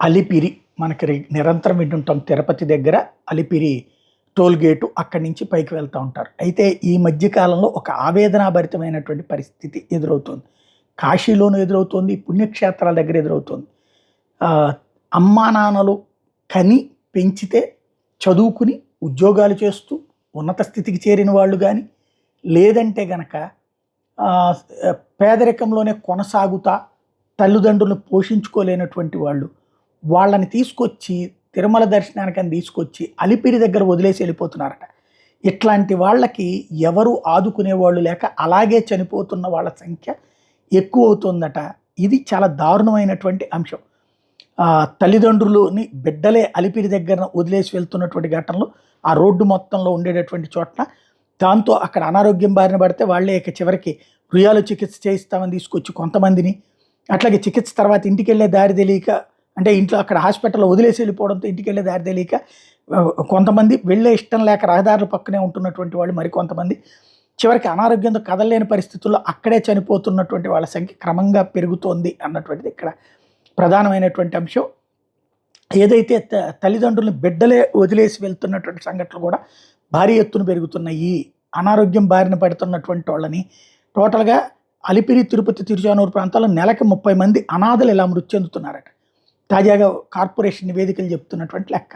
అలిపిరి మనకి నిరంతరం వింటుంటాం. తిరుపతి దగ్గర అలిపిరి టోల్ గేటు అక్కడి నుంచి పైకి వెళ్తూ ఉంటారు. అయితే ఈ మధ్య కాలంలో ఒక ఆవేదనాభరితమైనటువంటి పరిస్థితి ఎదురవుతుంది. కాశీలోనూ ఎదురవుతోంది, పుణ్యక్షేత్రాల దగ్గర ఎదురవుతోంది. అమ్మా నాన్నలు కని పెంచితే చదువుకుని ఉద్యోగాలు చేస్తూ ఉన్నత స్థితికి చేరిన వాళ్ళు కానీ, లేదంటే గనక పేదరికంలోనే కొనసాగుతా తల్లిదండ్రులను పోషించుకోలేనటువంటి వాళ్ళు, వాళ్ళని తీసుకొచ్చి తిరుమల దర్శనానికని తీసుకొచ్చి అలిపిరి దగ్గర వదిలేసి వెళ్ళిపోతున్నారట. ఇట్లాంటి వాళ్ళకి ఎవరు ఆదుకునేవాళ్ళు లేక అలాగే చనిపోతున్న వాళ్ళ సంఖ్య ఎక్కువ అవుతుందట. ఇది చాలా దారుణమైనటువంటి అంశం. తల్లిదండ్రులని బిడ్డలే అలిపిరి దగ్గర వదిలేసి వెళ్తున్నటువంటి ఘటనలు ఆ రోడ్డు మొత్తంలో ఉండేటటువంటి చోట్ల, దాంతో అక్కడ అనారోగ్యం బారిన పడితే వాళ్ళే ఇక చివరికి రుయాలు చికిత్స చేయిస్తామని తీసుకొచ్చి కొంతమందిని, అట్లాగే చికిత్స తర్వాత ఇంటికి వెళ్ళే దారి తెలియక, అంటే ఇంట్లో అక్కడ హాస్పిటల్లో వదిలేసి వెళ్ళిపోవడంతో ఇంటికి వెళ్ళే దారి తెలియక కొంతమంది, వెళ్ళే ఇష్టం లేక రహదారుల పక్కనే ఉంటున్నటువంటి వాళ్ళు మరికొంతమంది, చివరికి అనారోగ్యంతో కదలలేని పరిస్థితుల్లో అక్కడే చనిపోతున్నటువంటి వాళ్ళ సంఖ్య క్రమంగా పెరుగుతోంది అన్నటువంటిది ఇక్కడ ప్రధానమైనటువంటి అంశం. ఏదైతే తల్లిదండ్రులను బిడ్డలే వదిలేసి వెళ్తున్నటువంటి సంఘటనలు కూడా భారీ ఎత్తున పెరుగుతున్నాయి. అనారోగ్యం బారిన పడుతున్నటువంటి వాళ్ళని టోటల్గా అలిపిరి, తిరుపతి, తిరుచానూరు ప్రాంతాల్లో నెలకి 30 మంది అనాథలు ఇలా మృతి చెందుతున్నారట. తాజాగా కార్పొరేషన్ నివేదికలు చెప్తున్నటువంటి లెక్క.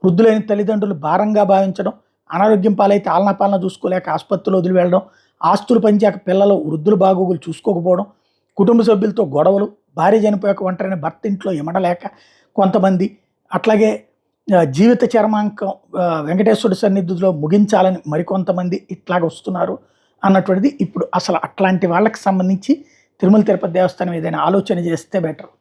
వృద్ధులైన తల్లిదండ్రులు భారంగా భావించడం, అనారోగ్యం పాలైతే ఆలనా పాలన చూసుకోలేక ఆసుపత్రిలో వదిలి వెళ్ళడం, ఆస్తులు పంచాక పిల్లలు వృద్ధుల బాగోగులు చూసుకోకపోవడం, కుటుంబ సభ్యులతో గొడవలు, భార్య చనిపోయాక ఒంటరైన భర్త ఇంట్లో ఇమడలేక కొంతమంది, అట్లాగే జీవిత చర్మాంకం వెంకటేశ్వరుడి సన్నిధిలో ముగించాలని మరికొంతమంది ఇట్లాగ వస్తున్నారు అన్నటువంటిది. ఇప్పుడు అసలు అట్లాంటి వాళ్ళకి సంబంధించి తిరుమల తిరుపతి దేవస్థానం ఏదైనా ఆలోచన చేస్తే బెటర్.